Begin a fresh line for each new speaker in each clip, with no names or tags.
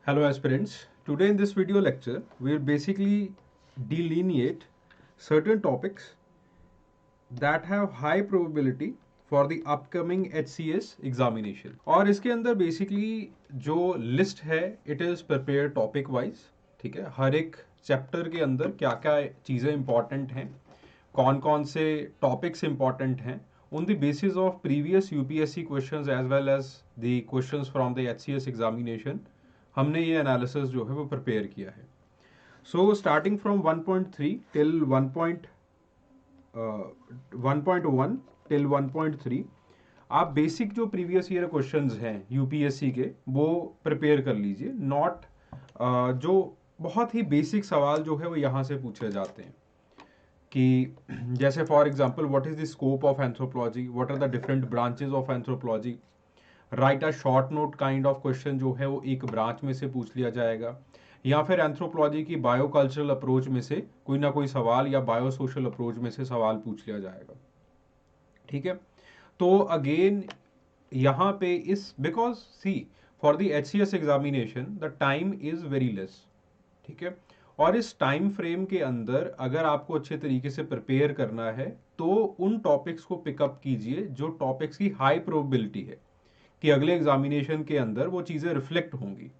Hello aspirants, today in this video lecture we will basically delineate certain topics that have high probability for the upcoming HCS examination. और इसके अंदर basically जो list है it is prepared topic wise, ठीक है। हर एक chapter के अंदर क्या क्या चीज़ें इंपॉर्टेंट हैं, कौन कौन से टॉपिक्स इंपॉर्टेंट हैं, on the basis of previous UPSC questions as well as the questions from the HCS examination हमने ये एनालिसिस जो है वो प्रिपेयर किया है। So starting from 1.3 till 1.1 till 1.3 आप बेसिक जो प्रीवियस ईयर क्वेश्चंस हैं यूपीएससी के वो प्रिपेयर कर लीजिए। नॉट जो बहुत ही बेसिक सवाल जो है वो यहाँ से पूछे जाते हैं कि जैसे for example what is the scope of anthropology, what are the different branches of anthropology, write a short note kind of question जो है वो एक ब्रांच में से पूछ लिया जाएगा, या फिर एंथ्रोपोलॉजी की बायोकल्चरल अप्रोच में से कोई ना कोई सवाल या बायो सोशल अप्रोच में से सवाल पूछ लिया जाएगा। ठीक है, तो अगेन यहाँ पे इस because see for the HCS examination the time is very less, ठीक है। और इस टाइम फ्रेम के अंदर अगर आपको अच्छे तरीके से प्रिपेयर करना है तो उन टॉपिक्स को पिकअप कीजिए जो टॉपिक्स की हाई प्रोबेबिलिटी है कि अगले एग्जामिनेशन के अंदर वो चीज़ें रिफ्लेक्ट होंगी।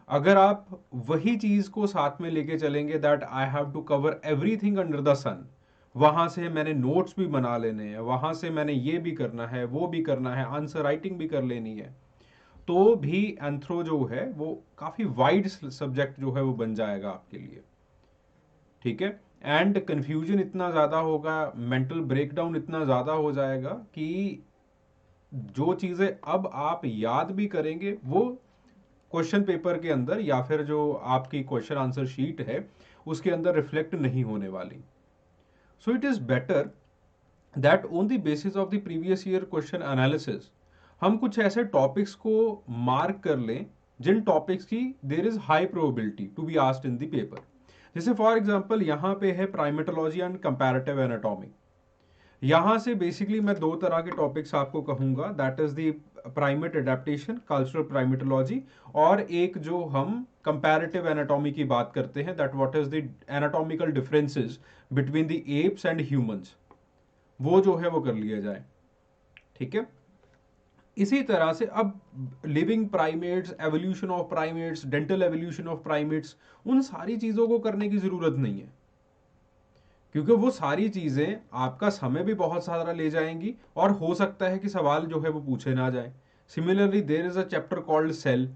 अगर आप वही चीज़ को साथ में लेके चलेंगे that I have to cover everything under the sun, वहां से मैंने नोट्स भी बना लेने हैं, वहां से मैंने ये भी करना है वो भी करना है, आंसर राइटिंग भी कर लेनी है, तो भी एंथ्रो जो है वो काफ़ी वाइड सब्जेक्ट जो है वो बन जाएगा आपके लिए। ठीक है, एंड कन्फ्यूजन इतना ज़्यादा होगा, मेंटल ब्रेकडाउन इतना ज़्यादा हो जाएगा कि जो चीज़ें अब आप याद भी करेंगे वो क्वेश्चन पेपर के अंदर या फिर जो आपकी क्वेश्चन आंसर शीट है उसके अंदर रिफ्लेक्ट नहीं होने वाली। So it is better that on the basis of the previous year question analysis हम कुछ ऐसे टॉपिक्स को मार्क कर लें जिन टॉपिक्स की there is high probability to be asked in the paper. जैसे फॉर एग्जांपल यहाँ पे है प्राइमेटोलॉजी एंड कंपैरेटिव एनाटॉमी। यहाँ से बेसिकली मैं दो तरह के टॉपिक्स आपको कहूंगा, that is the primate adaptation cultural primatology, और एक जो हम कंपैरेटिव एनाटॉमी की बात करते हैं that what is the anatomical differences between the apps and humans, वो जो है वो कर लिया जाए। ठीक है, इसी तरह से अब living primates, evolution of primates, dental evolution of primates, उन सारी चीजों को करने की जरूरत नहीं है क्योंकि वो सारी चीजें आपका समय भी बहुत सारा ले जाएंगी और हो सकता है कि सवाल जो है वो पूछे ना जाए। Similarly there is a chapter called cell.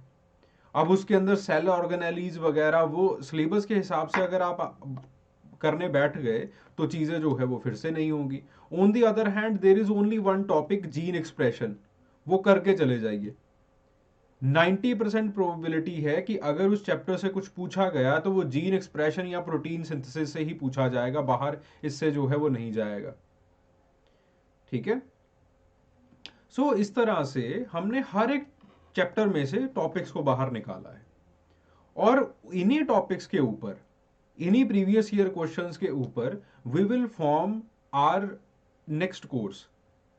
अब उसके अंदर सेल ऑर्गेनेलीज वगैरह वो सिलेबस के हिसाब से अगर आप करने बैठ गए तो चीजें जो है वो फिर से नहीं होंगी। On the other hand there is only one topic gene expression, वो करके चले जाइए। 90% प्रोबेबिलिटी है कि अगर उस चैप्टर से कुछ पूछा गया तो वो जीन एक्सप्रेशन या प्रोटीन सिंथेसिस से ही पूछा जाएगा, बाहर इससे जो है वो नहीं जाएगा। ठीक है, सो इस तरह से हमने हर एक चैप्टर में से टॉपिक्स को बाहर निकाला है और इन्हीं टॉपिक्स के ऊपर, इन्हीं प्रीवियस ईयर क्वेश्चंस के ऊपर we will form our next course.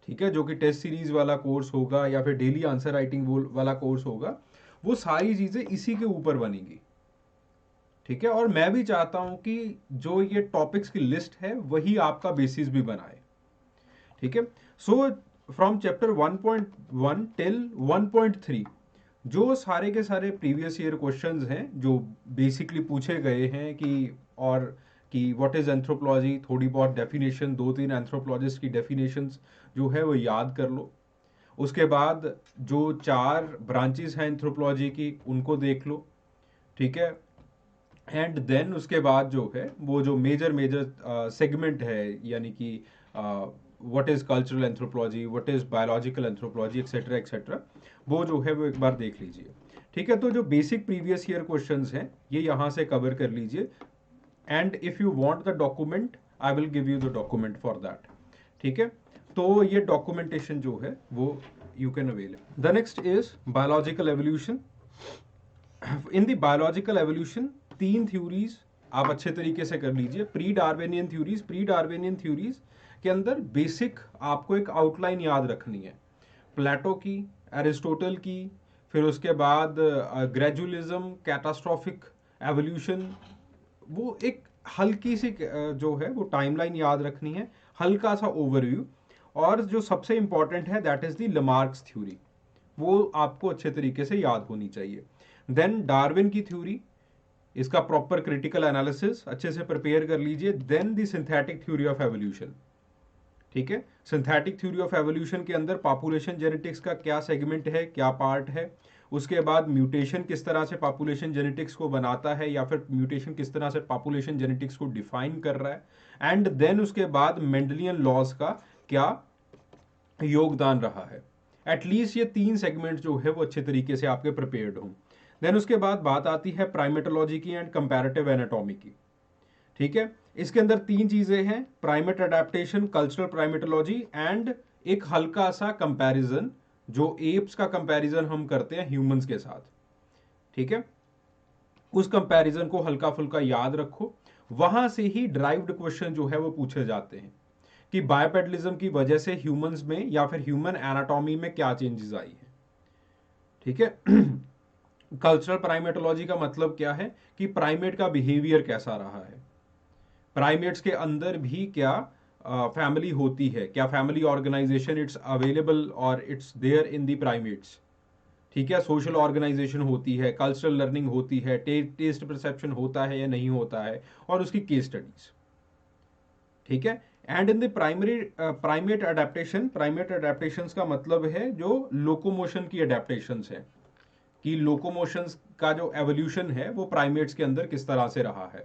ठीक है, जो कि टेस्ट सीरीज वाला कोर्स होगा या फिर डेली आंसर राइटिंग वाला कोर्स होगा, वो सारी चीजें इसी के ऊपर बनेंगी। ठीक है, और मैं भी चाहता हूं कि जो ये टॉपिक्स की लिस्ट है वही आपका बेसिस भी बनाए। ठीक है, सो फ्रॉम चैप्टर 1.1 टिल 1.3 जो सारे के सारे प्रीवियस ईयर क्वेश्चंस हैं जो बेसिकली पूछे गए हैं कि और कि व्हाट इज एंथ्रोपोलॉजी, थोड़ी बहुत डेफिनेशन, दो तीन एंथ्रोपोलॉजिस्ट की डेफिनेशंस जो है वो याद कर लो। उसके बाद जो चार ब्रांचेस हैं एंथ्रोपोलॉजी की उनको देख लो। ठीक है, एंड देन उसके बाद जो है वो जो मेजर मेजर सेगमेंट है, यानी कि what is cultural anthropology, what is biological anthropology etcetera etcetera, वो जो है वो एक बार देख लीजिए। ठीक है, तो जो बेसिक प्रीवियस ईयर क्वेश्चंस हैं ये यहाँ से कवर कर लीजिए, and if you want the document I will give you the document for that. ठीक है, तो ये डॉक्यूमेंटेशन जो है वो you can avail. The next is biological evolution. In the biological evolution तीन थ्योरीज आप अच्छे तरीके से कर लीजिए। प्री डार्विनियन थ्योरीज के अंदर बेसिक आपको एक आउटलाइन याद रखनी है, प्लेटो की, एरिस्टोटल की, फिर उसके बाद ग्रेजुअलिज्म, कैटास्ट्रॉफिक एवोल्यूशन, वो एक हल्की सी जो है वो टाइमलाइन याद रखनी है, हल्का सा ओवरव्यू। और जो सबसे इंपॉर्टेंट है that is the Lamarck's theory, वो आपको अच्छे तरीके से याद होनी चाहिए। देन डार्विन की थ्योरी, इसका प्रॉपर क्रिटिकल एनालिसिस अच्छे से प्रिपेयर कर लीजिए। Then the synthetic theory of evolution, ठीक है। सिंथेटिक थ्योरी ऑफ एवोल्यूशन के अंदर पॉपुलेशन जेनेटिक्स का क्या सेगमेंट है, क्या पार्ट है, उसके बाद म्यूटेशन किस तरह से पॉपुलेशन जेनेटिक्स को बनाता है या फिर म्यूटेशन किस तरह से पॉपुलेशन जेनेटिक्स को डिफाइन कर रहा है, एंड देन उसके बाद मेंडलियन लॉज का क्या योगदान रहा है। एटलीस्ट ये 3 सेगमेंट जो है वो अच्छे तरीके से आपके प्रिपेयर्ड हों। देन उसके बाद बात आती है प्राइमेटोलॉजी की एंड कंपैरेटिव एनाटॉमी की, ठीक है। इसके अंदर 3 चीजें हैं, primate adaptation, cultural primatology and एक हल्का सा कंपैरिजन, जो एप्स का कंपैरिजन हम करते हैं ह्यूमंस के साथ, ठीक है। उस कंपैरिजन को हल्का फुल्का याद रखो, वहां से ही ड्राइव्ड क्वेश्चन जो है वो पूछे जाते हैं कि बायोपेडलिज्म की वजह से ह्यूमंस में या फिर ह्यूमन एनाटॉमी में क्या चेंजेस आई है, ठीक है। कल्चरल प्राइमेटोलॉजी का मतलब क्या है कि प्राइमेट का बिहेवियर कैसा रहा है, प्राइमेट्स के अंदर भी क्या फैमिली होती है, क्या फैमिली ऑर्गेनाइजेशन इट्स अवेलेबल और it's there in the primates, ठीक है। सोशल ऑर्गेनाइजेशन होती है, कल्चरल लर्निंग होती है, टेस्ट परसेप्शन होता है या नहीं होता है, और उसकी केस स्टडीज, ठीक है। And in the primary primate adaptation, primate adaptations का मतलब है जो लोकोमोशन की अडेप्टेशंस है, कि लोकोमोशंस का जो एवोल्यूशन है वो प्राइमेट्स के अंदर किस तरह से रहा है।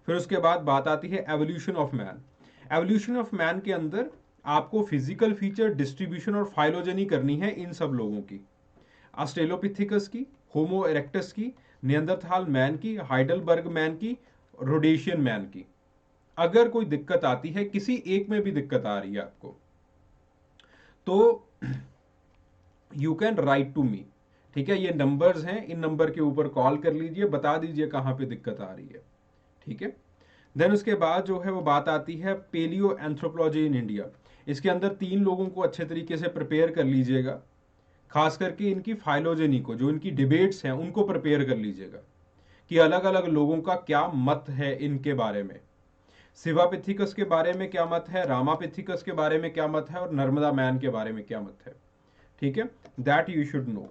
फिर उसके बाद बात आती है evolution of man. Evolution of man के अंदर आपको फिजिकल फीचर, डिस्ट्रीब्यूशन और फाइलोजेनी करनी है इन सब लोगों की, ऑस्ट्रेलोपिथेकस की, होमो इरेक्टस की, नियंदरथाल मैन की, हाइडलबर्ग मैन की, रोडेशियन मैन की। अगर कोई दिक्कत आती है, किसी एक में भी दिक्कत आ रही है आपको, तो you can write to me, ठीक है। ये नंबर्स हैं, इन नंबर के ऊपर कॉल कर लीजिए, बता दीजिए कहां पे दिक्कत आ रही है, ठीक है। देन उसके बाद जो है वो बात आती है पेलियो एंथ्रोपोलॉजी इन इंडिया। इसके अंदर 3 लोगों को अच्छे तरीके से प्रिपेयर कर लीजिएगा, खास करके इनकी फाइलोजेनी को, जो इनकी डिबेट्स हैं उनको प्रिपेयर कर लीजिएगा कि अलग अलग लोगों का क्या मत है इनके बारे में। शिवापिथिकस के बारे में क्या मत है, रामापिथिकस के बारे में क्या मत है, और नर्मदा मैन के बारे में क्या मत है, ठीक है। That you should know.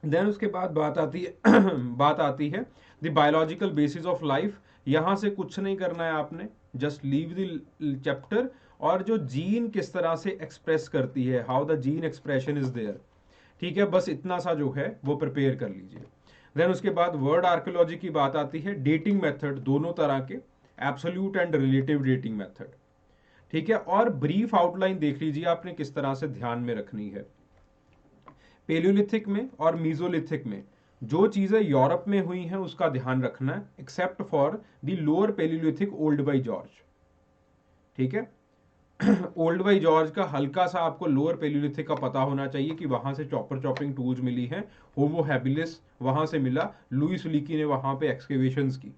Then उसके बाद बात आती है बात आती है the biological basis of life. यहां से कुछ नहीं करना है आपने, जस्ट लीव द चैप्टर, और जो जीन किस तरह से एक्सप्रेस करती है, how the gene expression is there, ठीक है, बस इतना सा जो है वो प्रिपेयर कर लीजिए। देन उसके बाद वर्ड आर्कियोलॉजी की बात आती है, डेटिंग मेथड दोनों तरह के, absolute and relative dating method, ठीक है। और ब्रीफ आउटलाइन देख लीजिए आपने किस तरह से ध्यान में रखनी है। पेलियोलिथिक में और मीजोलिथिक में जो चीजें यूरोप में हुई हैं उसका ध्यान रखना है, except for the lower palaeolithic Olduvai Gorge, ठीक है। ओल्ड बाई जॉर्ज का हल्का सा आपको लोअर पेलियोलिथिक का पता होना चाहिए कि वहां से चॉपर चॉपिंग टूल्स मिली हैं, होमो हैबिलिस वहां से मिला, लुइस लीकी ने वहां पे एक्सकेवेशंस की,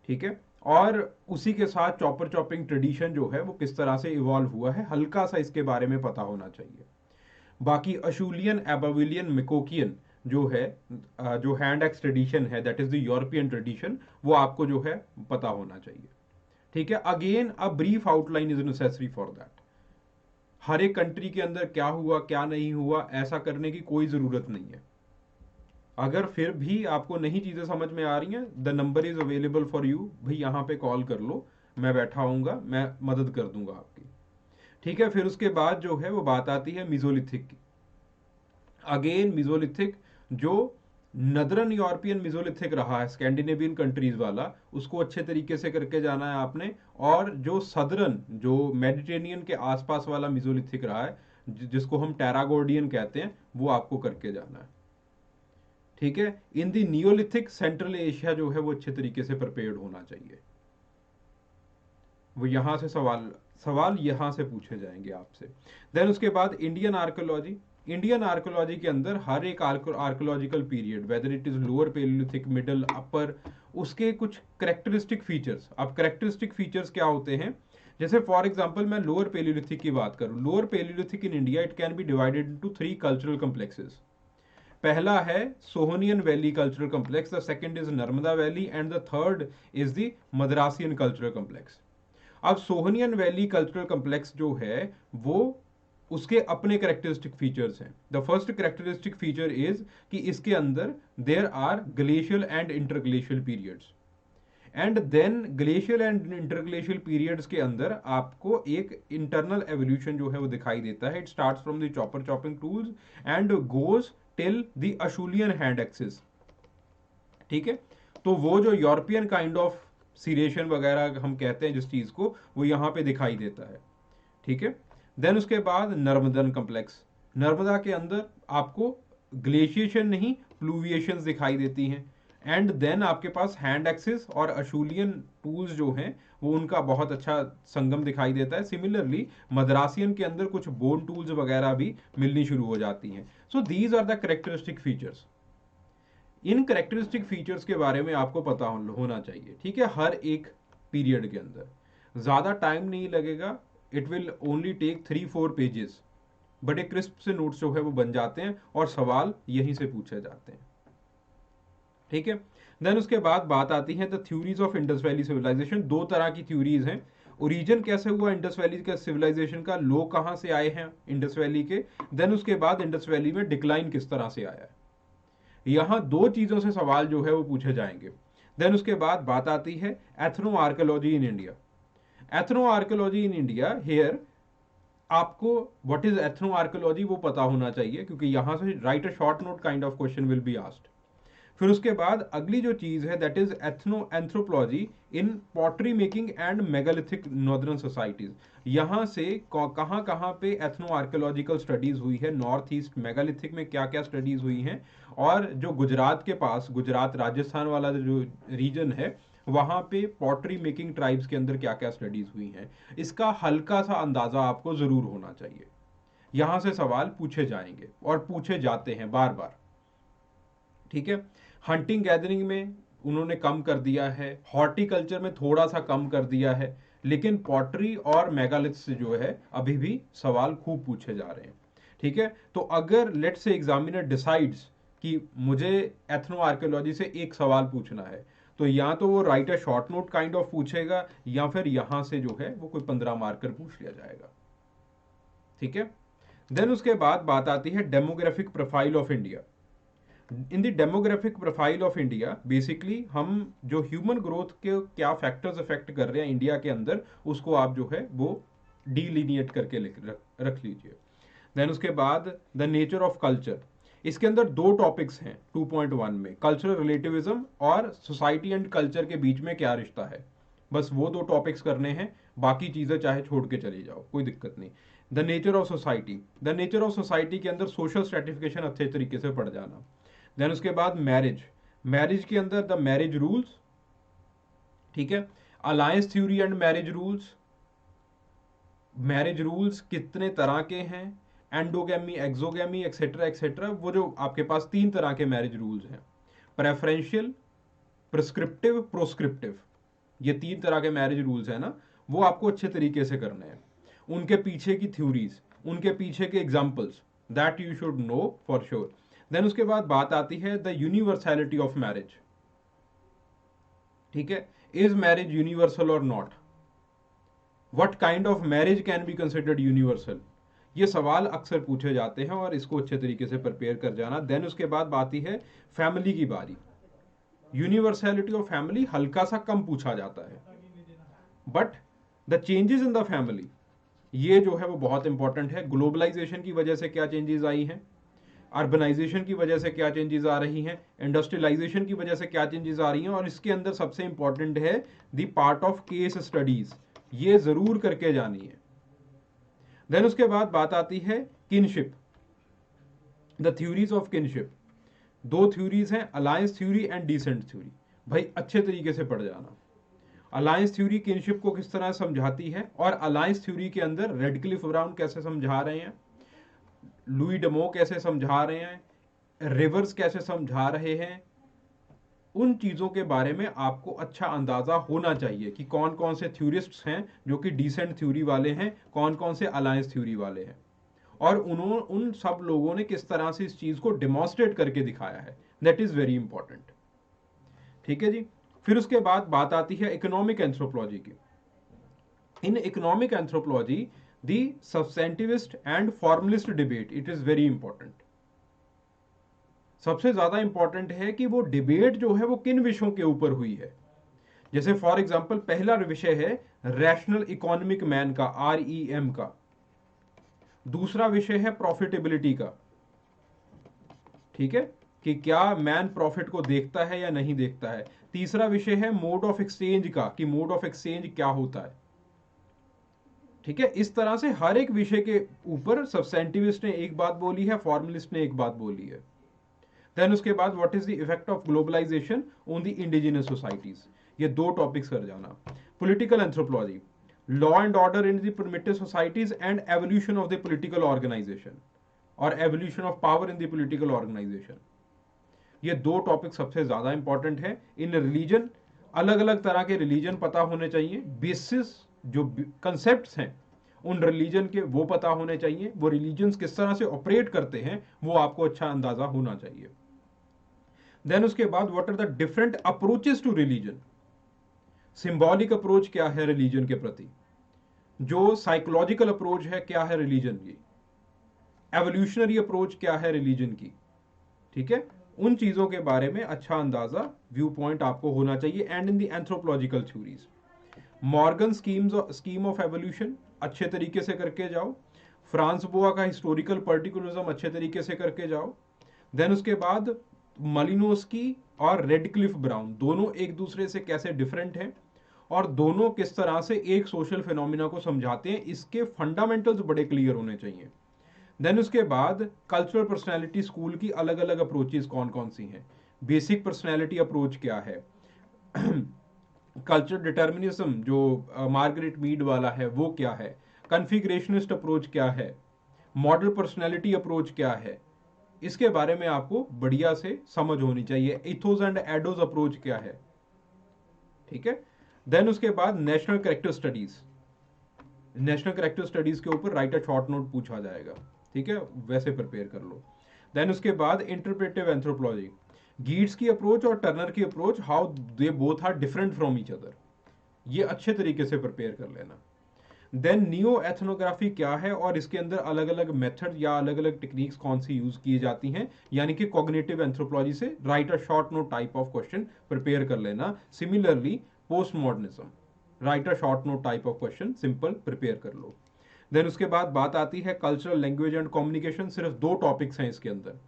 ठीक है। और उसी के साथ चॉपर चॉपिंग ट्रेडिशन जो है वो किस तरह से इवॉल्व हुआ है, हल्का सा इसके बारे में पता होना चाहिए। बाकी अशूलियन, एबाविलियन, मिकोकियन जो है, जो हैंड एक्स ट्रेडिशन है, that is the European tradition, वो आपको जो है पता होना चाहिए, ठीक है। Again a brief outline is necessary for that. हर एक कंट्री के अंदर क्या हुआ क्या नहीं हुआ ऐसा करने की कोई जरूरत नहीं है। अगर फिर भी आपको नहीं चीजें समझ में आ रही हैं, the number is available for you, भाई यहाँ पे कॉल कर लो, मैं बैठा हूँगा, मैं मदद कर दूंगा आपकी, ठीक है। फिर उसके बाद जो है वो बात आती है मिजोलिथिक की। अगेन मिजोलिथिक जो नदरन यूरोपियन मिजोलिथिक रहा है, स्कैंडिनेवियन कंट्रीज वाला, उसको अच्छे तरीके से करके जाना है आपने। और जो सदरन, जो मेडिटेरेनियन के आसपास वाला मिजोलिथिक रहा है, जिसको हम टेरागोर्डियन कहते हैं, वो आपको करके जाना है, ठीक है। इन दी नियोलिथिक सेंट्रल एशिया जो है वो अच्छे तरीके से प्रिपेयर्ड होना चाहिए। वो यहां से सवाल यहां से पूछे जाएंगे आपसे। देन उसके बाद इंडियन आर्कोलॉजी। इंडियन आर्कोलॉजी के अंदर हर एक archaeological period, whether it is lower palaeolithic, middle, upper, उसके कुछ करेक्टरिस्टिक फीचर्स। अब करेक्टरिस्टिक फीचर्स क्या होते हैं, जैसे फॉर एग्जांपल मैं लोअर पेलियोलिथिक की बात करूं, lower palaeolithic in India it can be divided into 3 cultural complexes. पहला है Soanian valley cultural complex, the second is Narmada valley and the third is the Madrasian cultural complex. अब Soanian valley cultural complex जो है वो उसके अपने characteristic features हैं। The first characteristic feature is कि इसके अंदर there are glacial and interglacial periods, and then glacial and interglacial periods के अंदर आपको एक इंटरनल एवोल्यूशन जो है वो दिखाई देता है। It starts from the chopper chopping tools and goes till the Acheulian hand axes. ठीक है, तो वो जो यूरोपियन काइंड ऑफ सीरेशन वगैरह हम कहते हैं जिस चीज को, वो यहां पे दिखाई देता है। ठीक है, देन उसके बाद नर्मदन कॉम्प्लेक्स, नर्मदा के अंदर आपको ग्लेशिएशन नहीं प्लूविएशन दिखाई देती हैं, एंड देन आपके पास हैंड एक्सिस और अशूलियन टूल्स जो हैं वो उनका बहुत अच्छा संगम दिखाई देता है। सिमिलरली मद्रासियन के अंदर कुछ बोन टूल्स वगैरह भी मिलनी शुरू हो जाती हैं। So these are the characteristic features. इन करेक्टरिस्टिक फीचर्स के बारे में आपको पता होना चाहिए। ठीक है, हर एक पीरियड के अंदर ज्यादा टाइम नहीं लगेगा, it will only take 3-4 pages, बड़े क्रिस्प से नोट्स जो है वो बन जाते हैं और सवाल यहीं से पूछे जाते हैं। ठीक है, देन उसके बाद बात आती है the theories of Indus Valley Civilisation. दो तरह की थ्योरीज हैं। ओरिजिन कैसे हुआ इंडस वैली का सिविलाइजेशन का, लोग कहां से आए हैं इंडस वैली के, देन उसके बाद इंडस वैली में डिक्लाइन किस तरह से आया है। यहां दो चीजों से सवाल जो है वो पूछे जाएंगे। देन उसके बाद बात आती है ethnoarchaeology in India. Ethnoarchaeology in India, here आपको व्हाट इज एथनो आर्कियोलॉजी वो पता होना चाहिए, क्योंकि यहां से write a short note kind of question will be asked. फिर उसके बाद अगली जो चीज है that is ethno anthropology in pottery making and megalithic northern societies. यहां से कहां कहां पे एथनो आर्कियोलॉजिकल स्टडीज हुई है, नॉर्थ ईस्ट मेगालिथिक में क्या क्या स्टडीज हुई हैं, और जो गुजरात के पास, गुजरात राजस्थान वाला जो रीजन है, वहां पे पॉटरी मेकिंग ट्राइब्स के अंदर क्या क्या स्टडीज हुई हैं। इसका हल्का सा अंदाजा आपको जरूर होना चाहिए। यहां से सवाल पूछे जाएंगे और पूछे जाते हैं बार बार। ठीक है, हंटिंग गैदरिंग में उन्होंने कम कर दिया है, हॉर्टिकल्चर में थोड़ा सा कम कर दिया है, लेकिन पॉटरी और मेगालिथ से जो है अभी भी सवाल खूब पूछे जा रहे हैं। ठीक है, तो अगर लेट से एग्जामिनर डिसाइड्स कि मुझे एथनो आर्कियोलॉजी से एक सवाल पूछना है, तो या तो वो right a short note kind of पूछेगा, या फिर यहां से जो है वो कोई 15 मार्कर पूछ लिया जाएगा। ठीक है, देन उसके बाद बात आती है demographic profile of India. In the demographic profile of India, basically हम जो ह्यूमन ग्रोथ के क्या फैक्टर्स अफेक्ट कर रहे हैं इंडिया के अंदर, उसको आप जो है वो डीलिनिएट करके रख लीजिए। देन उसके बाद द नेचर ऑफ कल्चर, इसके अंदर दो टॉपिक्स हैं 2.1 में, कल्चरल रिलेटिविज्म और सोसाइटी एंड कल्चर के बीच में क्या रिश्ता है। बस वो दो टॉपिक्स करने हैं, बाकी चीजें चाहे छोड़ के चले जाओ, कोई दिक्कत नहीं। The nature of society, the nature of society के अंदर सोशल स्ट्रेटिफिकेशन अच्छे तरीके से पढ़ जाना। देन उसके बाद मैरिज, मैरिज के अंदर द मैरिज रूल्स, ठीक है, alliance theory and marriage rules, marriage rules कितने तरह के हैं, एंडोगेमी, एक्सोगेमी, एक्सेट्रा एक्सेट्रा, वो जो आपके पास 3 तरह के मैरिज रूल्स हैं, प्रेफरेंशियल, प्रिस्क्रिप्टिव, प्रोस्क्रिप्टिव, ये 3 तरह के मैरिज रूल्स हैं ना, वो आपको अच्छे तरीके से करने हैं। उनके पीछे की थ्योरीज, उनके पीछे के examples, that you should know for sure. Then उसके बाद बात आती है द यूनिवर्सैलिटी ऑफ मैरिज। ठीक है, इज मैरिज यूनिवर्सल और not, what kind of marriage can be considered universal. ये सवाल अक्सर पूछे जाते हैं और इसको अच्छे तरीके से प्रिपेयर कर जाना। देन उसके बाद आती है फैमिली की बारी। यूनिवर्सैलिटी ऑफ फैमिली हल्का सा कम पूछा जाता है, but the changes in the family, ये जो है वो बहुत इंपॉर्टेंट है। ग्लोबलाइजेशन की वजह से क्या चेंजेस आई हैं, अर्बनाइजेशन की वजह से क्या चेंजेस आ रही हैं, इंडस्ट्रियलाइजेशन की वजह से क्या चेंजेस आ रही हैं, और इसके अंदर सबसे इंपॉर्टेंट है the part of case studies, ये जरूर करके जानी है। देन उसके बाद बात आती है kinship, the theories of kinship. दो थ्योरीज हैं, alliance theory and descent theory. भाई अच्छे तरीके से पढ़ जाना। अलायंस थ्योरी किनशिप को किस तरह समझाती है, और अलायंस थ्योरी के अंदर रेडक्लिफ ब्राउन कैसे समझा रहे हैं, लुई डमो कैसे समझा रहे हैं, रिवर्स कैसे समझा रहे हैं, उन चीजों के बारे में आपको अच्छा अंदाजा होना चाहिए कि कौन कौन से थ्योरिस्ट्स हैं जो कि डिसेंट थ्योरी वाले हैं, कौन कौन से अलायंस थ्योरी वाले हैं। और उन्होंने उन सब लोगों ने किस तरह से इस चीज को डेमोन्स्ट्रेट करके दिखाया है, दैट इज वेरी इंपॉर्टेंट। ठीक है जी। फिर उसके बाद बात आती है इकोनॉमिक एंथ्रोपोलॉजी की। In economic anthropology the substantivist and formalist debate it is very important. सबसे ज्यादा इंपॉर्टेंट है कि वो डिबेट जो है वो किन विषयों के ऊपर हुई है। जैसे फॉर एग्जांपल पहला विषय है रैशनल इकोनॉमिक मैन का, REM का। दूसरा विषय है प्रॉफिटेबिलिटी का, ठीक है, कि क्या मैन प्रॉफिट को देखता है या नहीं देखता है। तीसरा विषय है मोड ऑफ एक्सचेंज का, कि मोड ऑफ एक्सचेंज क्या होता है। ठीक है, इस तरह से हर एक विषय के ऊपर सब्सटेंटिविस्ट ने एक बात बोली है, फॉर्मलिस्ट ने एक बात बोली है। देन उसके बाद what is the effect of globalisation on the indigenous societies, ये दो टॉपिक्स कर जाना। Political anthropology, law and order in the primitive societies and evolution of the political organisation और evolution of power in the political organisation. ये दो topic सबसे ज्यादा important है। इन रिलीजन, अलग अलग तरह के रिलीजन पता होने चाहिए, बेसिस जो कंसेप्ट्स हैं उन रिलीजन के वो पता होने चाहिए, वो रिलीजन्स किस तरह से ऑपरेट करते हैं वो आपको अच्छा अंदाजा होना चाहिए। देन उसके बाद what are the different approaches to religion, symbolic approach क्या है रिलीजन के प्रति, जो साइकोलॉजिकल अप्रोच है क्या है रिलीजन की, एवोल्यूशनरी अप्रोच क्या है रिलीजन की। ठीक है, उन चीजों के बारे में अच्छा अंदाजा, व्यू पॉइंट आपको होना चाहिए। And in the anthropological theories, Morgan scheme of evolution अच्छे तरीके से करके जाओ। फ्रांस बोआ का हिस्टोरिकल पर्टिकुलरिज्म अच्छे तरीके से करके जाओ। देन उसके बाद मलिनोस्की और रेडक्लिफ ब्राउन दोनों एक दूसरे से कैसे डिफरेंट हैं और दोनों किस तरह से एक सोशल फिनोमिना को समझाते हैं, इसके फंडामेंटल्स बड़े क्लियर होने चाहिए। देन उसके बाद कल्चरल पर्सनैलिटी स्कूल की अलग अलग अप्रोचेस कौन कौन सी हैं, बेसिक पर्सनैलिटी अप्रोच क्या है, कल्चर डिटर्मिनिज्म जो मार्गरेट मीड वाला है वो क्या है, कन्फिग्रेशनिस्ट अप्रोच क्या है, मॉडल पर्सनैलिटी अप्रोच क्या है, इसके बारे में आपको बढ़िया से समझ होनी चाहिए। इथोस एंड एडोस अप्रोच क्या है। ठीक है, देन उसके बाद national character studies, national character studies के ऊपर राइट अ शॉर्ट नोट पूछा जाएगा। ठीक है, वैसे प्रिपेयर कर लो। देन उसके बाद इंटरप्रेटिव एंथ्रोपोलॉजी, गीट्स की अप्रोच और टर्नर की अप्रोच, how they both are different from each other, ये अच्छे तरीके से प्रिपेयर कर लेना। देन नियो एथनोग्राफी क्या है और इसके अंदर अलग अलग मेथड या अलग अलग टेक्निक्स कौन सी यूज की जाती हैं, यानी कि कॉग्निटिव एंथ्रोपोलॉजी से write a short note type of question prepare कर लेना। Similarly post modernism, right a short note type of question simple prepare कर लो। देन उसके बाद बात आती है कल्चरल, लैंग्वेज एंड कम्युनिकेशन, सिर्फ दो टॉपिक्स हैं इसके अंदर।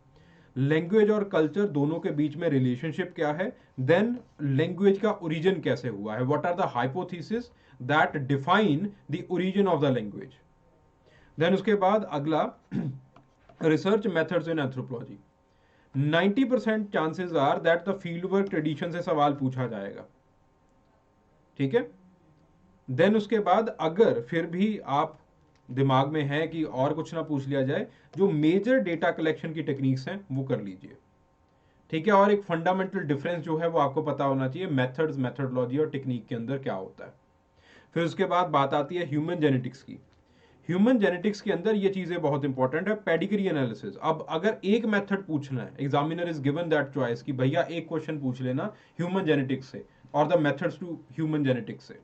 लैंग्वेज और कल्चर दोनों के बीच में रिलेशनशिप क्या है, देन लैंग्वेज का ओरिजिन कैसे हुआ है, what are the hypothesis that define the origin of the language. Then उसके बाद अगला research methods in anthropology, 90% chances are that the field work tradition से सवाल पूछा जाएगा। ठीक है, देन उसके बाद अगर फिर भी आप दिमाग में है कि और कुछ ना पूछ लिया जाए, जो मेजर डेटा कलेक्शन की टेक्निक्स हैं वो कर लीजिए। ठीक है, और एक फंडामेंटल डिफरेंस जो है वो आपको पता होना चाहिए, मेथड्स, मेथडोलॉजी और टेक्निक के अंदर क्या होता है। फिर उसके बाद बात आती है ह्यूमन जेनेटिक्स की। ह्यूमन जेनेटिक्स के अंदर ये चीजें बहुत इंपॉर्टेंट है, पेडिग्री एनालिसिस। अब अगर एक मेथड पूछना है, examiner is given that choice कि भैया एक क्वेश्चन पूछ लेना ह्यूमन जेनेटिक्स से और the methods to human genetics से,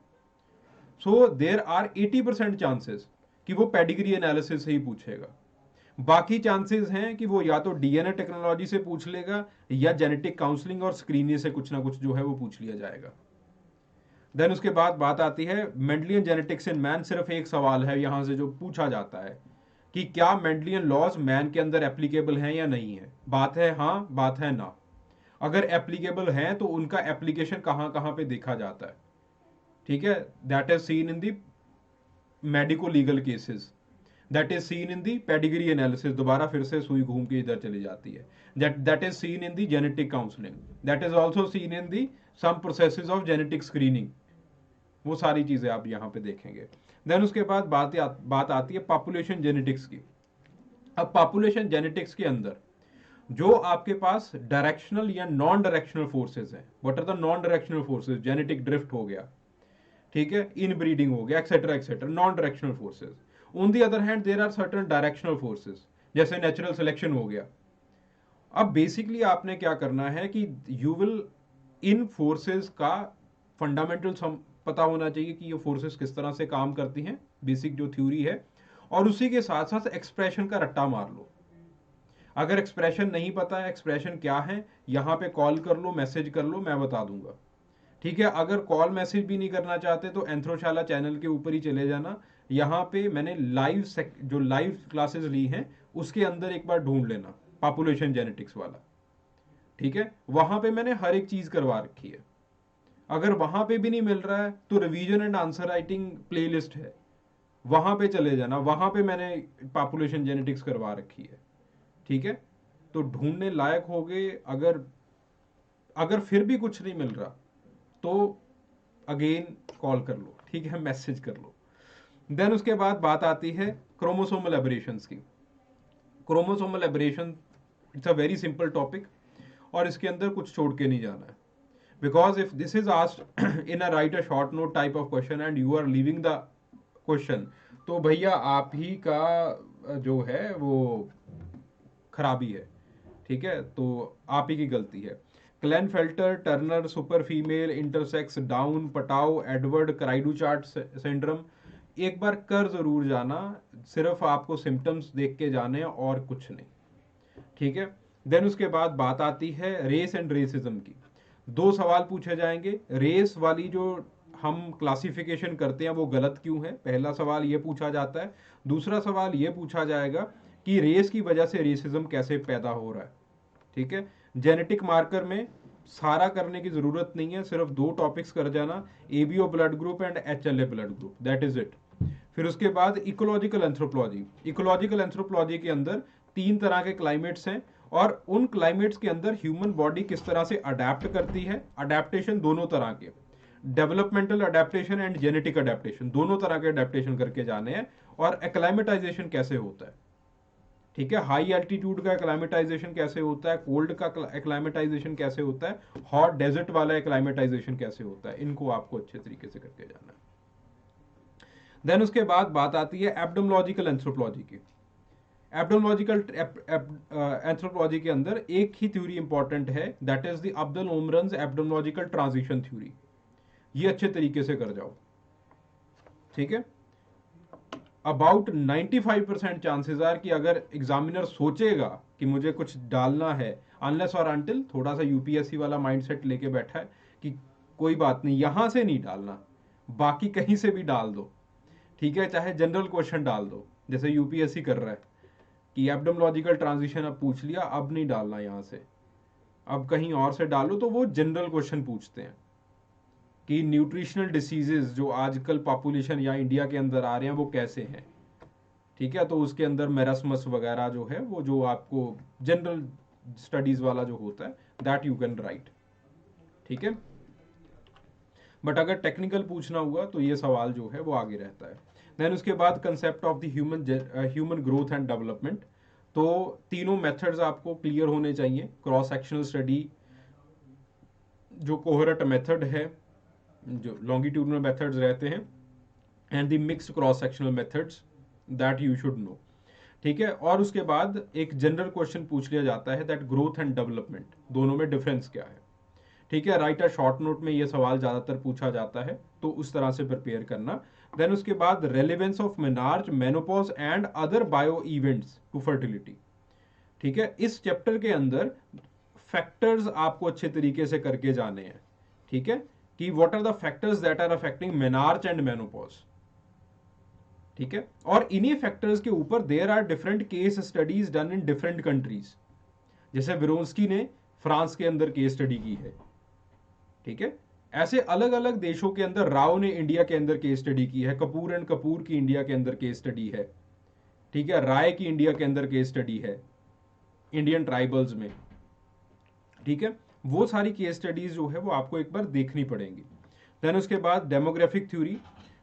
सो देर आर 80% चांसेस कि वो पेडिग्री एनालिसिस से ही पूछेगा। बाकी चांसेस हैं कि वो या तो डीएनए टेक्नोलॉजी से पूछ लेगा या जेनेटिक काउंसलिंग और स्क्रीनिंग से कुछ ना कुछ जो है वो पूछ लिया जाएगा। देन उसके बाद बात आती है मेंडलियन जेनेटिक्स इन मैन, सिर्फ एक सवाल है यहां से जो पूछा जाता है कि क्या मेंडलियन लॉज मैन के अंदर एप्लीकेबल हैं या नहीं है। बात है हाँ, बात है ना। अगर एप्लीकेबल हैं तो उनका एप्लीकेशन कहां कहां पे देखा जाता है। ठीक है, that is seen in the medico legal cases, that is seen in the pedigree analysis, दोबारा फिर से सुई घूम के इधर चली जाती है। That is seen in the genetic counselling, that is also seen in the some processes of genetic screening. वो सारी चीजें आप यहाँ पे देखेंगे। देन उसके बाद बात आती है पॉपुलेशन जेनेटिक्स की। अब पॉपुलेशन जेनेटिक्स के अंदर जो आपके पास डायरेक्शनल या नॉन डायरेक्शनल फोर्सेस हैं, what are the non directional forces, genetic drift हो गया, ठीक है, इन ब्रीडिंग हो गया, etcetera etcetera, non directional forces, on the other hand there are certain directional forces, जैसे नेचुरल सिलेक्शन हो गया। अब बेसिकली आपने क्या करना है कि यू विल इन फोर्सेस का फंडामेंटल पता होना चाहिए कि ये फोर्सेस किस तरह से काम करती हैं, बेसिक जो थ्योरी है, और उसी के साथ साथ एक्सप्रेशन का रट्टा मार लो। अगर एक्सप्रेशन नहीं पता है एक्सप्रेशन क्या है, यहां पे कॉल कर लो, मैसेज कर लो, मैं बता दूंगा। ठीक है, अगर कॉल मैसेज भी नहीं करना चाहते तो एंथ्रोशाला चैनल के ऊपर ही चले जाना। यहाँ पे मैंने जो लाइव क्लासेस ली हैं उसके अंदर एक बार ढूंढ लेना, पॉपुलेशन जेनेटिक्स वाला। ठीक है, वहां पे मैंने हर एक चीज करवा रखी है। अगर वहां पे भी नहीं मिल रहा है तो revision and answer writing playlist है, वहां पे चले जाना, वहां पे मैंने पॉपुलेशन जेनेटिक्स करवा रखी है। ठीक है, तो ढूंढने लायक हो गए। अगर अगर फिर भी कुछ नहीं मिल रहा तो अगेन कॉल कर लो, ठीक है, मैसेज कर लो। देन उसके बाद बात आती है क्रोमोसोमल एबरेशंस की। Chromosomal aberration it's a very simple topic, और इसके अंदर कुछ छोड़ के नहीं जाना है, because if this is asked in a write a short note type of question and you are leaving the question, तो भैया आप ही का जो है वो खराबी है। ठीक है, तो आप ही की गलती है। Klinefelter, Turner, super female, intersex, Down, Patau, Edward, cri du chat syndrome, एक बार कर जरूर जाना, सिर्फ आपको सिम्टम्स देख के जाने और कुछ नहीं। ठीक है, देन उसके बाद बात आती है रेस एंड रेसिज्म की। दो सवाल पूछे जाएंगे। रेस वाली जो हम क्लासिफिकेशन करते हैं वो गलत क्यों है, पहला सवाल ये पूछा जाता है। दूसरा सवाल ये पूछा जाएगा कि रेस की वजह से रेसिज्म कैसे पैदा हो रहा है। ठीक है, जेनेटिक मार्कर में सारा करने की जरूरत नहीं है, सिर्फ दो टॉपिक्स कर जाना, ABO blood group and HLA blood group, that is it. फिर उसके बाद इकोलॉजिकल एंथ्रोपोलॉजी। इकोलॉजिकल एंथ्रोपोलॉजी के अंदर 3 तरह के क्लाइमेट्स हैं, और उन क्लाइमेट्स के अंदर ह्यूमन बॉडी किस तरह से अडेप्ट करती है। अडेप्टेशन दोनों तरह के, developmental adaptation and genetic adaptation, दोनों तरह के अडेप्टेशन करके जाने हैं। और एक्लाइमेटाइजेशन कैसे होता है, ठीक है, हाई एल्टीट्यूड का एक्लाइमेटाइजेशन कैसे होता है, कोल्ड का एक्लाइमेटाइजेशन कैसे होता है, हॉट डेजर्ट वाला एक्लाइमेटाइजेशन कैसे होता है, इनको आपको अच्छे तरीके से करके जाना है। देन उसके बाद बात आती है एब्डोमोलॉजिकल एंथ्रोपोलॉजी की। एब्डोमोलॉजिकल एंथ्रोपोलॉजी के अंदर एक ही थ्योरी इंपॉर्टेंट है, that is the Abdel Omran's epidemiological transition theory. ये अच्छे तरीके से कर जाओ। ठीक है, अबाउट 95% चांसेस आर कि अगर एग्जामिनर सोचेगा कि मुझे कुछ डालना है, अनलेस और अनटिल थोड़ा सा यूपीएससी वाला माइंडसेट लेके बैठा है कि कोई बात नहीं यहां से नहीं डालना, बाकी कहीं से भी डाल दो। ठीक है, चाहे जनरल क्वेश्चन डाल दो, जैसे यूपीएससी कर रहा है कि एब्डोमोलॉजिकल ट्रांजिशन अब पूछ लिया, अब नहीं डालना यहां से, अब कहीं और से डालो, तो वो जनरल क्वेश्चन पूछते हैं कि न्यूट्रिशनल डिसीजेज जो आजकल पॉपुलेशन या इंडिया के अंदर आ रहे हैं वो कैसे हैं। ठीक है, तो उसके अंदर मेरास्मस वगैरह जो है वो जो आपको जनरल स्टडीज वाला जो होता है दैट यू कैन राइट। ठीक है, बट अगर टेक्निकल पूछना हुआ तो ये सवाल जो है वो आगे रहता है। देन उसके बाद concept of the human growth and development. तो तीनों मेथड्स आपको क्लियर होने चाहिए, क्रॉस सेक्शनल स्टडी, जो कोहरट मेथड है, जो लॉन्गिट्यूडनल मेथड्स रहते हैं, and the mixed cross sectional methods, that you should no. ठीक है, और उसके बाद एक जनरल क्वेश्चन पूछ लिया जाता है दैट ग्रोथ एंड डेवलपमेंट दोनों में डिफरेंस क्या है। ठीक है, राइट अ शॉर्ट नोट में ये सवाल ज्यादातर पूछा जाता है, तो उस तरह से प्रिपेयर करना। देन उसके बाद relevance of menarche, menopause and other bio events to fertility. ठीक है, इस चैप्टर के अंदर फैक्टर्स आपको अच्छे तरीके से करके जाने हैं। ठीक है, कि what are the factors that are affecting menarche and menopause. ठीक है, और इन्हीं फैक्टर्स के ऊपर there are different case studies done in different countries. जैसे विरोंस्की ने फ्रांस के अंदर केस स्टडी की है। ठीक है, ऐसे अलग अलग देशों के अंदर, राव ने इंडिया के अंदर केस स्टडी की है, कपूर एंड कपूर की इंडिया के अंदर केस स्टडी है। ठीक है, राय की इंडिया के अंदर केस स्टडी है इंडियन ट्राइबल्स में। ठीक है, वो सारी केस स्टडीज जो है वो आपको एक बार देखनी पड़ेंगी। देन उसके बाद डेमोग्राफिक थ्योरी।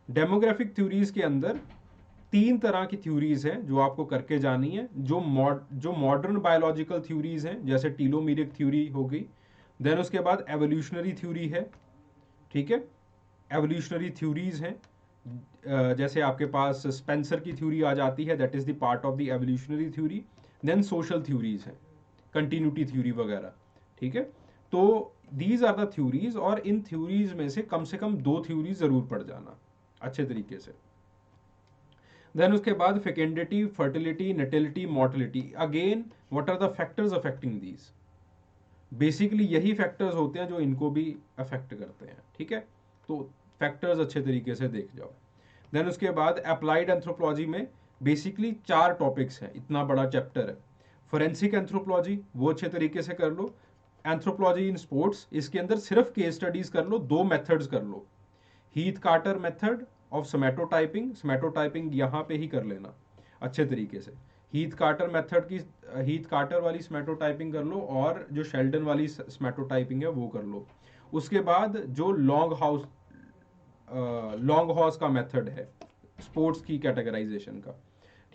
डेमोग्राफिक थ्योरीज के अंदर 3 तरह की थ्योरीज हैं जो आपको करके जानी है, जो मॉडर्न बायोलॉजिकल थ्योरीज हैं, जैसे टीलोमेरिक थ्योरी हो गई। देन उसके बाद एवोल्यूशनरी थ्योरी है। ठीक है, एवोल्यूशनरी थ्योरीज हैं, जैसे आपके पास स्पेंसर की थ्योरी आ जाती है, that is the part of the evolutionary theory. Then social theories हैं, कंटिन्यूटी थ्योरी वगैरह, ठीक है। तो दीज आर द थ्योरीज, और इन थ्योरीज में से कम 2 थ्योरीज जरूर पढ़ जाना अच्छे तरीके से। देन उसके बाद fecundity, fertility, natality, mortality, again what are the factors affecting these. Basically यही फैक्टर्स होते हैं जो इनको भी अफेक्ट करते हैं, ठीक है। तो फैक्टर्स अच्छे तरीके से देख जाओ। देन उसके बाद अप्लाइड एंथ्रोपोलॉजी में बेसिकली 4 टॉपिक्स हैं, इतना बड़ा चैप्टर है। फोरेंसिक एंथ्रोपोलॉजी, वो अच्छे तरीके से कर लो। एंथ्रोपोलॉजी इन स्पोर्ट्स, इसके अंदर सिर्फ केस स्टडीज कर लो, 2 मेथड्स कर लो। हीथ कार्टर मेथड ऑफ स्मेटोटाइपिंग, स्मेटोटाइपिंग यहाँ पे ही कर लेना अच्छे तरीके से। हीथ कार्टर मेथड की, हीथ कार्टर वाली स्मेटोटाइपिंग कर लो, और जो शेल्डन वाली स्मेटोटाइपिंग है वो कर लो। उसके बाद जो लॉन्ग हॉर्स का मेथड है स्पोर्ट्स की कैटेगराइजेशन का,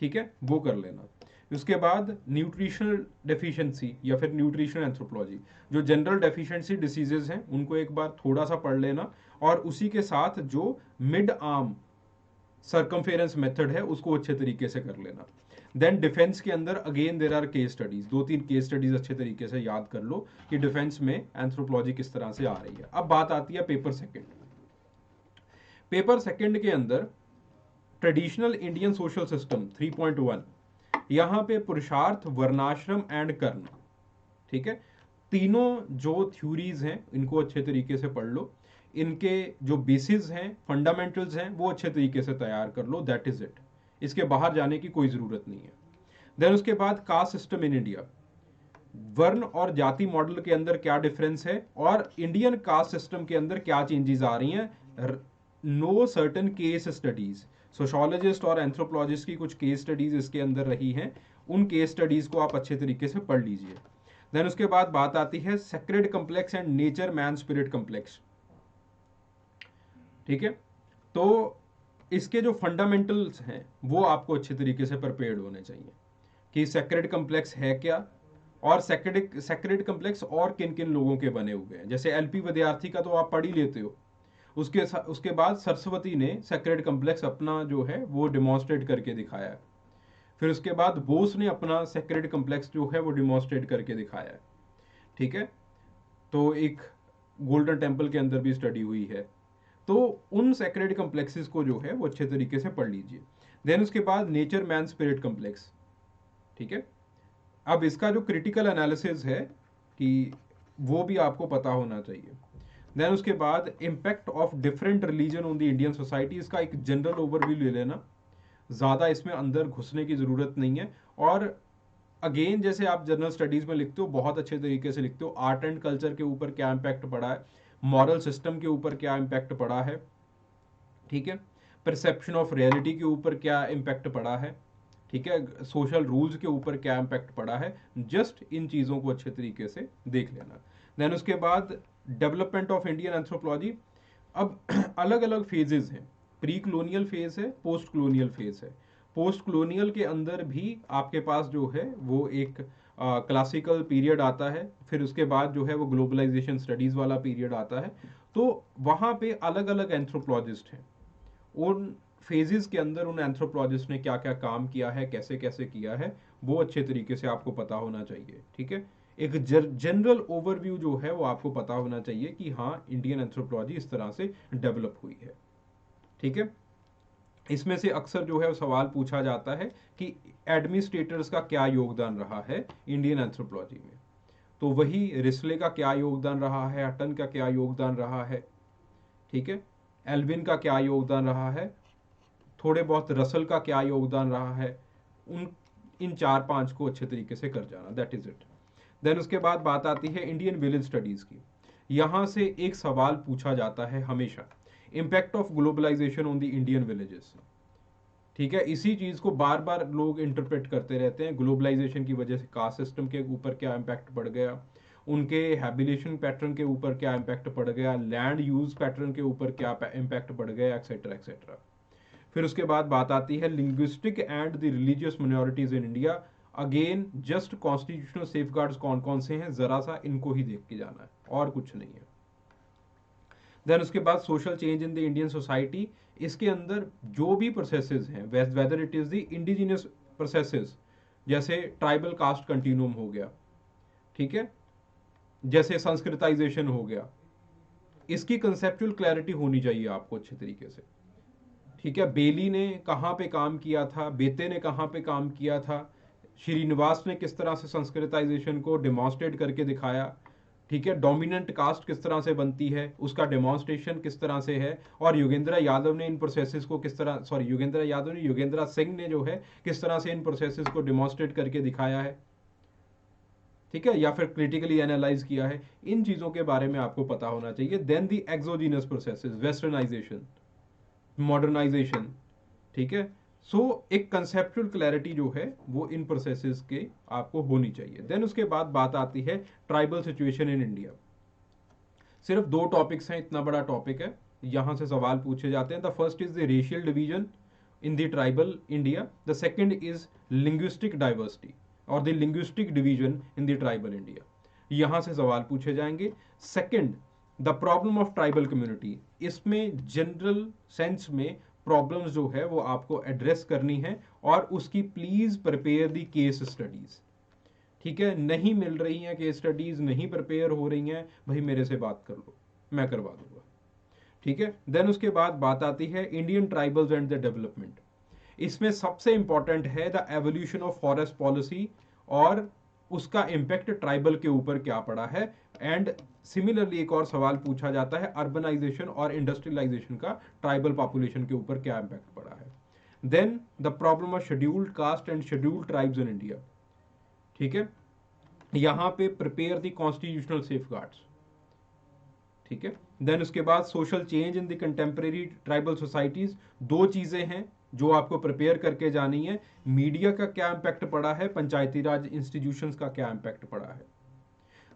ठीक है, वो कर लेना। उसके बाद न्यूट्रिशनल डेफिशिएंसी या फिर न्यूट्रिशन एंथ्रोपोलॉजी, जो जनरल डेफिशिएंसी डिसीजेज हैं उनको एक बार थोड़ा सा पढ़ लेना, और उसी के साथ जो मिड आर्म सर्कमफेरेंस मेथड है उसको अच्छे तरीके से कर लेना। देन डिफेंस के अंदर again there are case studies, 2-3 case studies अच्छे तरीके से याद कर लो कि डिफेंस में एंथ्रोपोलॉजी किस तरह से आ रही है। अब बात आती है पेपर सेकंड। पेपर सेकंड के अंदर ट्रेडिशनल इंडियन सोशल सिस्टम 3.1, यहां पे पुरुषार्थ, वर्णाश्रम एंड कर्ण, ठीक है। तीनों जो थ्योरीज हैं इनको अच्छे तरीके से पढ़ लो, इनके जो बेसिस हैं, फंडामेंटल्स हैं, वो अच्छे तरीके से तैयार कर लो, दैट इज इट। इसके बाहर जाने की कोई जरूरत नहीं है। देन उसके बाद कास्ट सिस्टम इन इंडिया, वर्ण और जाति मॉडल के अंदर क्या डिफरेंस है, और इंडियन कास्ट सिस्टम के अंदर क्या चेंजेस आ रही हैं। Know certain case studies, sociologist और एंथ्रोपोलॉजिस्ट की कुछ केस स्टडीज इसके अंदर रही हैं, उन केस स्टडीज को आप अच्छे तरीके से पढ़ लीजिए। देन उसके बाद बात आती है sacred complex and nature man spirit complex, ठीक है। तो इसके जो फंडामेंटल्स हैं वो आपको अच्छे तरीके से प्रिपेयर्ड होने चाहिए कि सेक्रेड कम्प्लेक्स है क्या, और सेक्रेड कम्प्लेक्स और किन किन लोगों के बने हुए हैं। जैसे एलपी विद्यार्थी का तो आप पढ़ ही लेते हो, उसके बाद सरस्वती ने सेक्रेड कम्प्लेक्स अपना जो है वो डिमॉन्स्ट्रेट करके दिखाया है। फिर उसके बाद बोस ने अपना सेक्रेड कम्प्लेक्स जो है वो डिमॉन्स्ट्रेट करके दिखाया है, ठीक है। तो एक गोल्डन टेम्पल के अंदर भी स्टडी हुई है। तो उन सेक्रेड कम्प्लेक्सेस को जो है वो अच्छे तरीके से पढ़ लीजिए। देन उसके बाद नेचर मैन स्पिरिट कम्प्लेक्स, ठीक है। अब इसका जो क्रिटिकल एनालिसिस है कि वो भी आपको पता होना चाहिए। देन उसके बाद impact of different religion on the Indian society, इसका एक जनरल ओवरव्यू ले लेना, ज़्यादा इसमें अंदर घुसने की ज़रूरत नहीं है। और अगेन जैसे आप जनरल स्टडीज़ में लिखते हो बहुत अच्छे तरीके से लिखते हो, आर्ट एंड कल्चर के ऊपर क्या इम्पैक्ट पड़ा है, मॉरल सिस्टम के ऊपर क्या इम्पैक्ट पड़ा है, ठीक है, परसेप्शन ऑफ रियलिटी के ऊपर क्या इम्पैक्ट पड़ा है, ठीक है, सोशल रूल्स के ऊपर क्या इम्पैक्ट पड़ा है, जस्ट इन चीज़ों को अच्छे तरीके से देख लेना। देन उसके बाद डेवलपमेंट ऑफ इंडियन एंथ्रोपोलॉजी, अब अलग अलग फेजेस हैं, प्री कलोनियल फेज है, पोस्ट कलोनियल फेज है। पोस्ट कलोनियल के अंदर भी आपके पास जो है वो एक क्लासिकल पीरियड आता है, फिर उसके बाद जो है वो ग्लोबलाइजेशन स्टडीज वाला पीरियड आता है। तो वहाँ पे अलग अलग एंथ्रोपोलॉजिस्ट हैं, उन फेजेस के अंदर उन एंथ्रोपोलॉजिस्ट ने क्या क्या काम किया है, कैसे कैसे किया है, वो अच्छे तरीके से आपको पता होना चाहिए, ठीक है। एक जनरल ओवरव्यू जो है वो आपको पता होना चाहिए कि हाँ इंडियन एंथ्रोपोलॉजी इस तरह से डेवलप हुई है, ठीक है। इसमें से अक्सर जो है वो सवाल पूछा जाता है कि एडमिनिस्ट्रेटर्स का क्या योगदान रहा है इंडियन एंथ्रोपोलॉजी में। तो वही रिस्ले का क्या योगदान रहा है, हटन का क्या योगदान रहा है, ठीक है, एल्विन का क्या योगदान रहा है, थोड़े बहुत रसल का क्या योगदान रहा है, उन इन 4-5 को अच्छे तरीके से कर जाना, दैट इज इट। देन उसके बाद बात आती है इंडियन विलेज स्टडीज की। यहां से एक सवाल पूछा जाता है हमेशा, impact of globalisation on the Indian villages, ठीक है। इसी चीज को बार बार लोग इंटरप्रेट करते रहते हैं, ग्लोबलाइजेशन की वजह से कास्ट सिस्टम के ऊपर क्या इम्पैक्ट पड़ गया, उनके हैबिलेशन पैटर्न के ऊपर क्या इम्पैक्ट पड़ गया, लैंड यूज पैटर्न के ऊपर क्या इम्पैक्ट पड़ गया, एक्सेट्रा एक्सेट्रा। फिर उसके बाद बात आती है linguistic and the religious minorities in India. Again just constitutional safeguards कौन कौन से हैं, जरा सा इनको ही देख के जाना है और कुछ नहीं है। देन उसके बाद social change in the Indian society, इसके अंदर जो भी प्रोसेसेस हैं, weather it is the indigenous processes, जैसे ट्राइबल कास्ट कंटिन्यूम हो गया, ठीक है, जैसे संस्कृताइजेशन हो गया, इसकी कंसेप्चुअल क्लैरिटी होनी चाहिए आपको अच्छे तरीके से, ठीक है। बेली ने कहाँ पे काम किया था, बेते ने कहाँ पे काम किया था, श्रीनिवास ने किस तरह से संस्कृताइजेशन को डेमोन्स्ट्रेट करके दिखाया, ठीक है। डोमिनेंट कास्ट किस तरह से बनती है, उसका डेमोन्स्ट्रेशन किस तरह से है, और योगेंद्र यादव ने इन प्रोसेसेस को किस तरह, सॉरी योगेंद्र यादव ने, योगेंद्र सिंह ने जो है किस तरह से इन प्रोसेसेस को डेमोन्स्ट्रेट करके दिखाया है, ठीक है, या फिर क्रिटिकली एनालाइज किया है। इन चीजों के बारे में आपको पता होना चाहिए। देन दी एक्सोजीनस प्रोसेसेस, वेस्टर्नाइजेशन, मॉडर्नाइजेशन, ठीक है। सो एक कंसेप्चुअल क्लैरिटी जो है वो इन प्रोसेसेस के आपको होनी चाहिए। देन उसके बाद बात आती है ट्राइबल सिचुएशन इन इंडिया। सिर्फ 2 टॉपिक्स हैं, इतना बड़ा टॉपिक है, यहां से सवाल पूछे जाते हैं। The first is the racial division in the tribal India, the second is linguistic diversity और the linguistic division in the tribal India, यहां से सवाल पूछे जाएंगे। Second, the problem of tribal community, इसमें जनरल सेंस में प्रॉब्लम्स जो है वो आपको एड्रेस करनी है, और उसकी please prepare the case studies, ठीक है। नहीं मिल रही हैं केस स्टडीज, नहीं प्रिपेयर हो रही हैं, भाई मेरे से बात कर लो, मैं करवा दूंगा, ठीक है। देन उसके बाद बात आती है Indian tribals and the development. इसमें सबसे इंपॉर्टेंट है the evolution of forest policy और उसका इम्पैक्ट ट्राइबल के ऊपर क्या पड़ा है। एंड सिमिलरली एक और सवाल पूछा जाता है अर्बनाइजेशन और इंडस्ट्रियलाइजेशन का ट्राइबल पॉपुलेशन के ऊपर क्या इम्पैक्ट पड़ा है। Then the problem of scheduled caste and scheduled tribes in India, ठीक है, यहां पे प्रिपेयर द कॉन्स्टिट्यूशनल सेफगार्ड्स, ठीक है। देन उसके बाद social change in the contemporary tribal societies, 2 चीजें हैं जो आपको प्रिपेयर करके जानी है। मीडिया का क्या इम्पैक्ट पड़ा है, पंचायती राज इंस्टीट्यूशंस का क्या इम्पैक्ट पड़ा है।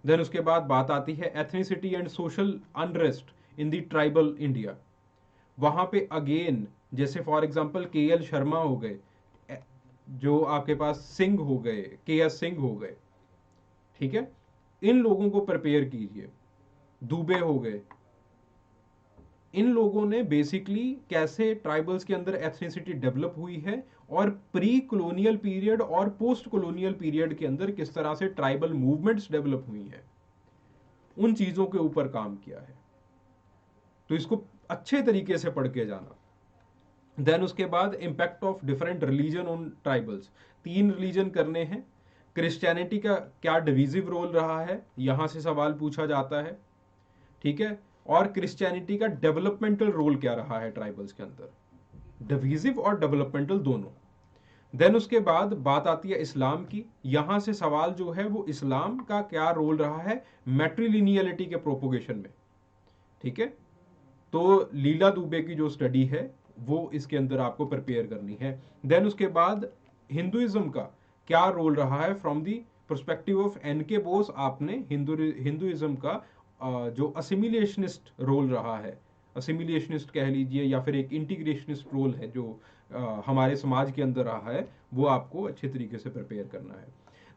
देन उसके बाद बात आती है ethnicity and social unrest in the tribal India. वहां पे अगेन जैसे फॉर एग्जांपल के.एल. शर्मा हो गए, जो आपके पास सिंह हो गए, के.एस. सिंह हो गए, ठीक है, इन लोगों को प्रिपेयर कीजिए। दुबे हो गए, इन लोगों ने बेसिकली कैसे ट्राइबल्स के अंदर एथनिसिटी डेवलप हुई है और प्री कॉलोनियल पीरियड और पोस्ट कॉलोनियल पीरियड के अंदर किस तरह से ट्राइबल मूवमेंट्स डेवलप हुई है, उन चीजों के ऊपर काम किया है। तो इसको अच्छे तरीके से पढ़ के जाना। देन उसके बाद impact of different religion on tribals, 3 religion करने हैं। क्रिश्चियनिटी का क्या डिविजिव रोल रहा है, यहां से सवाल पूछा जाता है, ठीक है, और क्रिश्चियनिटी का डेवलपमेंटल रोल क्या रहा है ट्राइबल्स के अंदर, डिविजिव और डेवलपमेंटल दोनों। देन उसके बाद बात आती है इस्लाम की, यहां से सवाल जो है वो इस्लाम का क्या रोल रहा है मैट्रिलिनियलिटी के प्रोपोगेशन में, ठीक है। तो लीला दुबे की जो स्टडी है वो इसके अंदर आपको प्रिपेयर करनी है। देन उसके बाद हिंदुइज्म का क्या रोल रहा है from the perspective of NK. Bose, आपने हिंदुइज्म का जो असिमिलेशनिस्ट रोल रहा है, असिमिलेशनिस्ट कह लीजिए या फिर एक इंटीग्रेशनिस्ट रोल है जो हमारे समाज के अंदर रहा है, वो आपको अच्छे तरीके से प्रिपेयर करना है।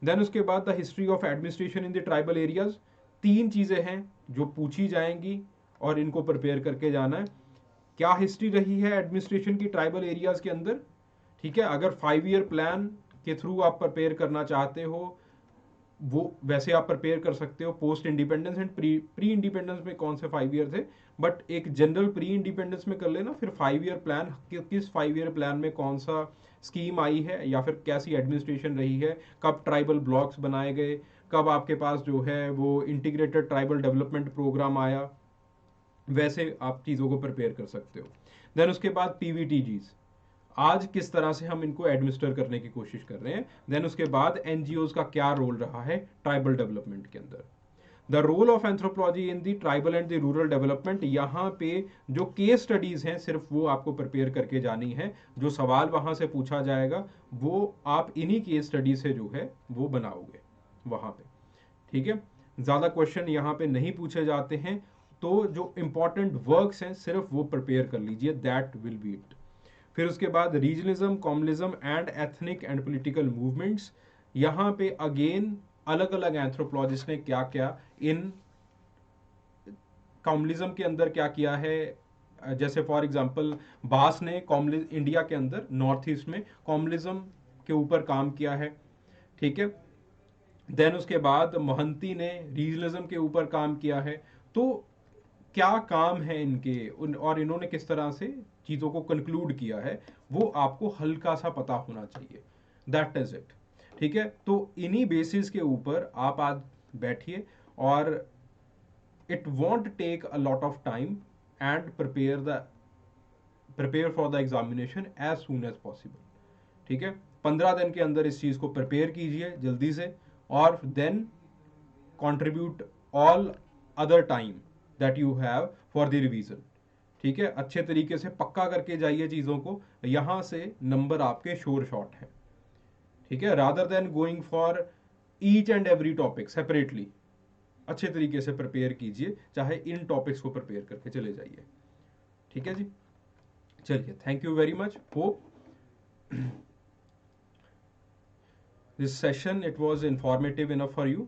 देन उसके बाद the history of administration in the tribal areas, 3 चीजें हैं जो पूछी जाएंगी और इनको प्रिपेयर करके जाना है। क्या हिस्ट्री रही है एडमिनिस्ट्रेशन की ट्राइबल एरियाज के अंदर, ठीक है। अगर 5 ईयर प्लान के थ्रू आप प्रिपेयर करना चाहते हो वो वैसे आप प्रिपेयर कर सकते हो। Post independence and pre independence में कौन से 5 ईयर थे, बट एक जनरल प्री इंडिपेंडेंस में कर लेना। फिर 5 ईयर प्लान, किस 5 ईयर प्लान में कौन सा स्कीम आई है या फिर कैसी एडमिनिस्ट्रेशन रही है, कब ट्राइबल ब्लॉक्स बनाए गए, कब आपके पास जो है वो इंटीग्रेटेड ट्राइबल डेवलपमेंट प्रोग्राम आया, वैसे आप चीज़ों को प्रिपेयर कर सकते हो। देन उसके बाद पीवीटीजीज, आज किस तरह से हम इनको एडमिनिस्टर करने की कोशिश कर रहे हैं। देन उसके बाद एनजीओज का क्या रोल रहा है ट्राइबल डेवलपमेंट के अंदर। The role of anthropology in the tribal and the rural development, यहाँ पे जो केस स्टडीज हैं सिर्फ वो आपको प्रिपेयर करके जानी है। जो सवाल वहां से पूछा जाएगा वो आप इन्हीं केस स्टडी से जो है वो बनाओगे वहां पे, ठीक है। ज्यादा क्वेश्चन यहाँ पे नहीं पूछे जाते हैं, तो जो इंपॉर्टेंट वर्क्स हैं सिर्फ वो प्रिपेयर कर लीजिए, दैट विल बी इट। फिर उसके बाद regionalism, communism and ethnic and political movements, यहाँ पे अगेन अलग अलग एंथ्रोपोलॉजिस्ट ने क्या क्या इन कॉम्युनिज्म के अंदर क्या किया है, जैसे फॉर एग्जांपल बास ने इंडिया के अंदर नॉर्थ ईस्ट में कॉम्युनिज्म के ऊपर काम किया है, ठीक है। देन उसके बाद महंती ने रीजनलिज्म के ऊपर काम किया है। तो क्या काम है इनके और इन्होंने किस तरह से चीज़ों को कंक्लूड किया है, वो आपको हल्का सा पता होना चाहिए। दैट इज इट, ठीक है। तो इन्हीं बेसिस के ऊपर आप आज बैठिए और it won't take a lot of time and prepare for the examination as soon as possible, ठीक है। 15 दिन के अंदर इस चीज को प्रिपेयर कीजिए जल्दी से, और then contribute all other time that you have for the revision, ठीक है। अच्छे तरीके से पक्का करके जाइए चीजों को, यहां से नंबर आपके श्योर शॉट है, ठीक है। Rather than going for each and every topic separately, अच्छे तरीके से प्रिपेयर कीजिए, चाहे इन टॉपिक्स को प्रिपेयर करके चले जाइए, ठीक है जी। चलिए, thank you very much. Hope this session it was informative enough for you.